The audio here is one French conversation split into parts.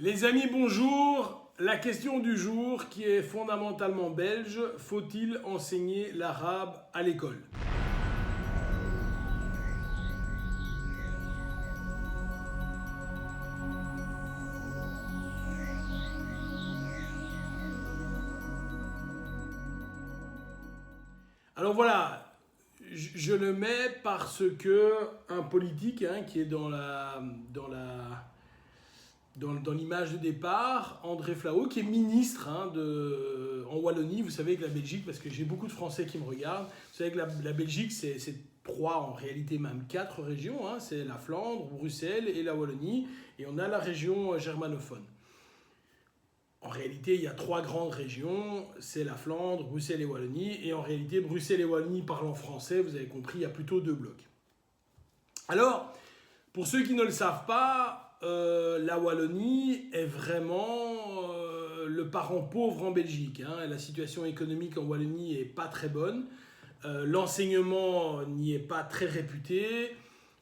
Les amis, bonjour. La question du jour qui est fondamentalement belge, faut-il enseigner l'arabe à l'école? Alors voilà, je le mets parce que un politique qui est dans l'image de départ, André Flahault, qui est ministre en Wallonie. Vous savez que la Belgique, parce que j'ai beaucoup de Français qui me regardent, vous savez que la Belgique, c'est trois, en réalité même quatre régions. C'est la Flandre, Bruxelles et la Wallonie. Et on a la région germanophone. En réalité, il y a trois grandes régions, c'est la Flandre, Bruxelles et Wallonie. Et en réalité, Bruxelles et Wallonie parlant français, vous avez compris, il y a plutôt deux blocs. Alors, pour ceux qui ne le savent pas, la Wallonie est vraiment le parent pauvre en Belgique. La situation économique en Wallonie n'est pas très bonne. L'enseignement n'y est pas très réputé.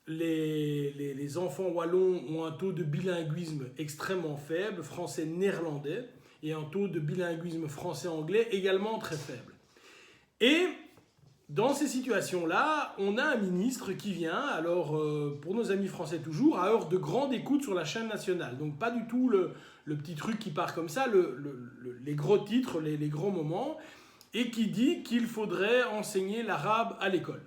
Les enfants wallons ont un taux de bilinguisme extrêmement faible, français-néerlandais, et un taux de bilinguisme français-anglais également très faible. Et dans ces situations-là, on a un ministre qui vient, alors pour nos amis français toujours, à heure de grande écoute sur la chaîne nationale. Donc pas du tout le petit truc qui part comme ça, les gros titres, les gros moments, et qui dit qu'il faudrait enseigner l'arabe à l'école.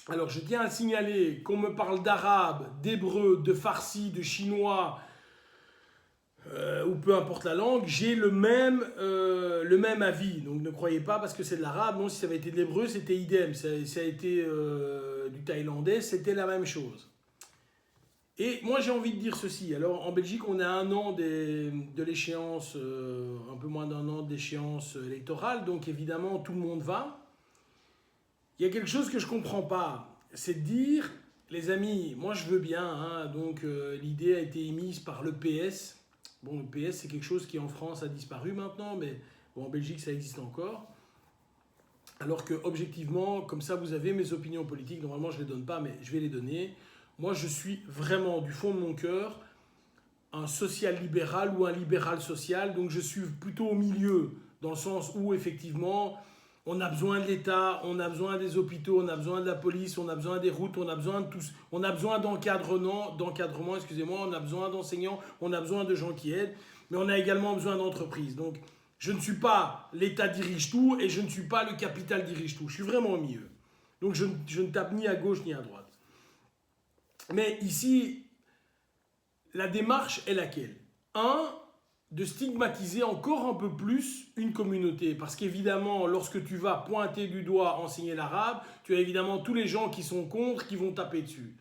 Alors je tiens à signaler qu'on me parle d'arabe, d'hébreu, de farsi, de chinois, ou peu importe la langue, j'ai le même avis. Donc ne croyez pas parce que c'est de l'arabe, non, si ça avait été de l'hébreu, c'était idem. Ça a été du thaïlandais, c'était la même chose. Et moi j'ai envie de dire ceci. Alors en Belgique, on a un an de l'échéance, un peu moins d'un an d'échéance électorale, donc évidemment tout le monde va. Il y a quelque chose que je ne comprends pas, c'est de dire, les amis, moi je veux bien, donc l'idée a été émise par le PS. Bon, le PS c'est quelque chose qui en France a disparu maintenant, mais bon, en Belgique ça existe encore. Alors que objectivement, comme ça vous avez mes opinions politiques, normalement je ne les donne pas, mais je vais les donner. Moi je suis vraiment du fond de mon cœur un social-libéral ou un libéral-social, donc je suis plutôt au milieu, dans le sens où effectivement on a besoin de l'État, on a besoin des hôpitaux, on a besoin de la police, on a besoin des routes, on a besoin de tous, on a besoin d'encadrement, on a besoin d'enseignants, on a besoin de gens qui aident, mais on a également besoin d'entreprises. Donc je ne suis pas l'État dirige tout et je ne suis pas le capital dirige tout, je suis vraiment au milieu. Donc je ne tape ni à gauche ni à droite. Mais ici, la démarche est laquelle? De stigmatiser encore un peu plus une communauté. Parce qu'évidemment, lorsque tu vas pointer du doigt enseigner l'arabe, tu as évidemment tous les gens qui sont contre, qui vont taper dessus.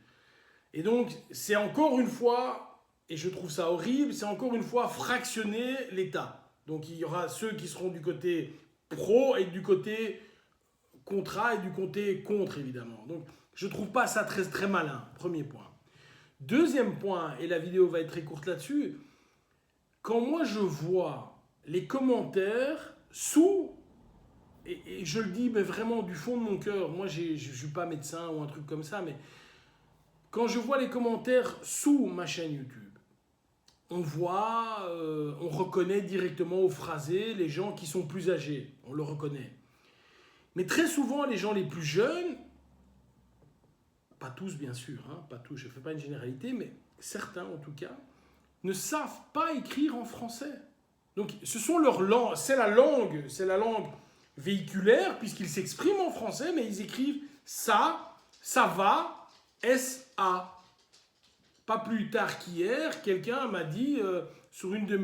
Et donc, c'est encore une fois, et je trouve ça horrible, c'est encore une fois fractionner l'État. Donc, il y aura ceux qui seront du côté pro et du côté contra et du côté contre, évidemment. Donc, je ne trouve pas ça très, très malin, premier point. Deuxième point, et la vidéo va être très courte là-dessus, quand moi je vois les commentaires sous, et je le dis mais vraiment du fond de mon cœur, moi je ne suis pas médecin ou un truc comme ça, mais quand je vois les commentaires sous ma chaîne YouTube, on voit, on reconnaît directement au phrasé les gens qui sont plus âgés, on le reconnaît. Mais très souvent les gens les plus jeunes, pas tous bien sûr, pas tous, je ne fais pas une généralité, mais certains en tout cas, ne savent pas écrire en français. Donc, ce sont leurs langues, c'est la langue véhiculaire, puisqu'ils s'expriment en français, mais ils écrivent ça, ça va, S-A. Pas plus tard qu'hier, quelqu'un m'a dit, sur une de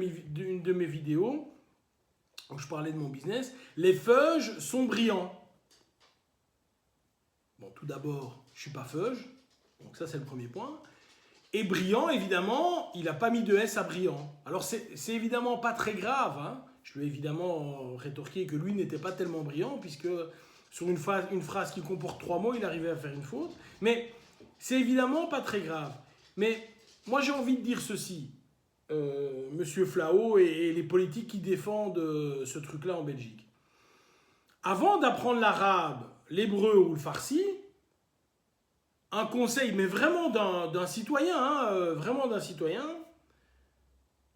mes vidéos, où je parlais de mon business, les feuges sont brillants. Bon, tout d'abord, je ne suis pas feuge, donc ça c'est le premier point. Et brillant, évidemment, il n'a pas mis de S à brillant. Alors, c'est évidemment pas très grave. Je lui ai évidemment rétorqué que lui n'était pas tellement brillant, puisque sur une phrase qui comporte 3 mots, il arrivait à faire une faute. Mais c'est évidemment pas très grave. Mais moi, j'ai envie de dire ceci. Monsieur Flahault et les politiques qui défendent ce truc-là en Belgique. Avant d'apprendre l'arabe, l'hébreu ou le farsi, un conseil, mais vraiment d'un citoyen, vraiment d'un citoyen,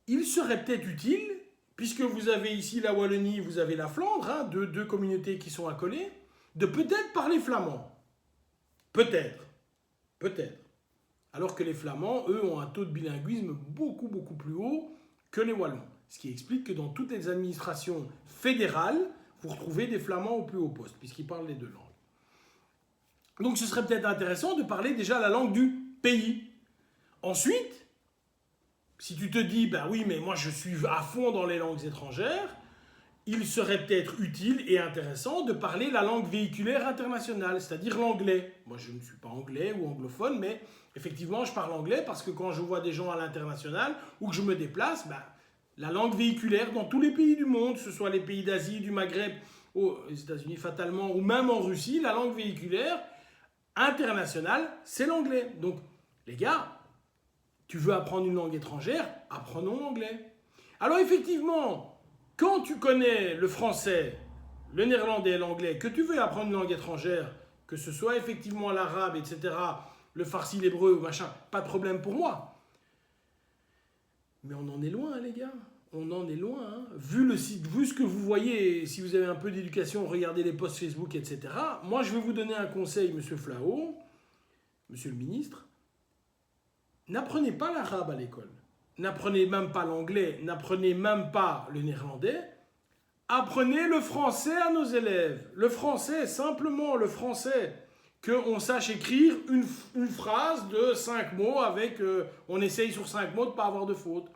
il serait peut-être utile, puisque vous avez ici la Wallonie, vous avez la Flandre, hein, deux communautés qui sont accolées, de peut-être parler flamand. Peut-être. Peut-être. Alors que les Flamands, eux, ont un taux de bilinguisme beaucoup, beaucoup plus haut que les Wallons. Ce qui explique que dans toutes les administrations fédérales, vous retrouvez des Flamands au plus haut poste, puisqu'ils parlent les deux langues. Donc ce serait peut-être intéressant de parler déjà la langue du pays. Ensuite, si tu te dis, ben oui, mais moi je suis à fond dans les langues étrangères, il serait peut-être utile et intéressant de parler la langue véhiculaire internationale, c'est-à-dire l'anglais. Moi je ne suis pas anglais ou anglophone, mais effectivement je parle anglais parce que quand je vois des gens à l'international ou que je me déplace, ben, la langue véhiculaire dans tous les pays du monde, que ce soit les pays d'Asie, du Maghreb, aux États-Unis fatalement, ou même en Russie, la langue véhiculaire internationale, c'est l'anglais. Donc, les gars, tu veux apprendre une langue étrangère, apprenons l'anglais. Alors effectivement, quand tu connais le français, le néerlandais et l'anglais, que tu veux apprendre une langue étrangère, que ce soit effectivement l'arabe, etc., le farsi, l'hébreu, machin, pas de problème pour moi. Mais on en est loin, hein, les gars. On en est loin. Hein. Vu ce que vous voyez, si vous avez un peu d'éducation, regardez les posts Facebook, etc. Moi, je vais vous donner un conseil, monsieur Flao, monsieur le ministre. N'apprenez pas l'arabe à l'école. N'apprenez même pas l'anglais. N'apprenez même pas le néerlandais. Apprenez le français à nos élèves. Le français, simplement le français. Qu'on sache écrire une phrase de 5 mots avec... on essaye sur 5 mots de ne pas avoir de faute.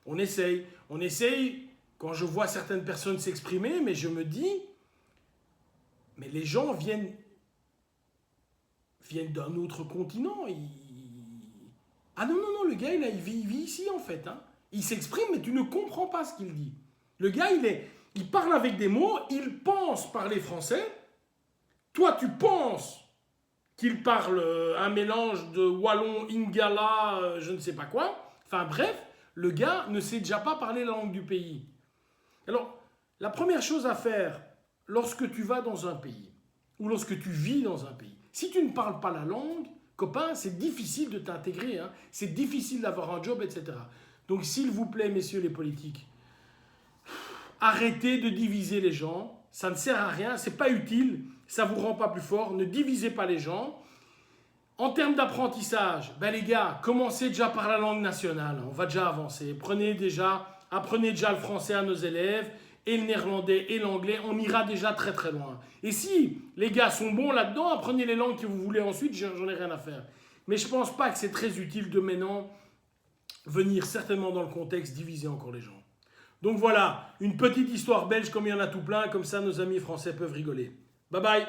On essaye. On essaye, quand je vois certaines personnes s'exprimer, mais je me dis... Mais les gens viennent d'un autre continent. Ah non, le gars, il vit ici, en fait. Hein. Il s'exprime, mais tu ne comprends pas ce qu'il dit. Le gars, il parle avec des mots, il pense parler français. Toi, tu penses qu'il parle un mélange de wallon, ingala, je ne sais pas quoi. Enfin bref, le gars ne sait déjà pas parler la langue du pays. Alors, la première chose à faire lorsque tu vas dans un pays, ou lorsque tu vis dans un pays, si tu ne parles pas la langue, copain, c'est difficile de t'intégrer, hein. C'est difficile d'avoir un job, etc. Donc s'il vous plaît, messieurs les politiques, arrêtez de diviser les gens, ça ne sert à rien, c'est pas utile, ça vous rend pas plus fort, ne divisez pas les gens. En termes d'apprentissage, ben les gars, commencez déjà par la langue nationale, on va déjà avancer. Apprenez déjà le français à nos élèves, et le néerlandais et l'anglais, on ira déjà très très loin. Et si les gars sont bons là-dedans, apprenez les langues que vous voulez ensuite, j'en ai rien à faire. Mais je pense pas que c'est très utile de maintenant venir certainement dans le contexte diviser encore les gens. Donc voilà, une petite histoire belge comme il y en a tout plein, comme ça nos amis français peuvent rigoler. Bye bye.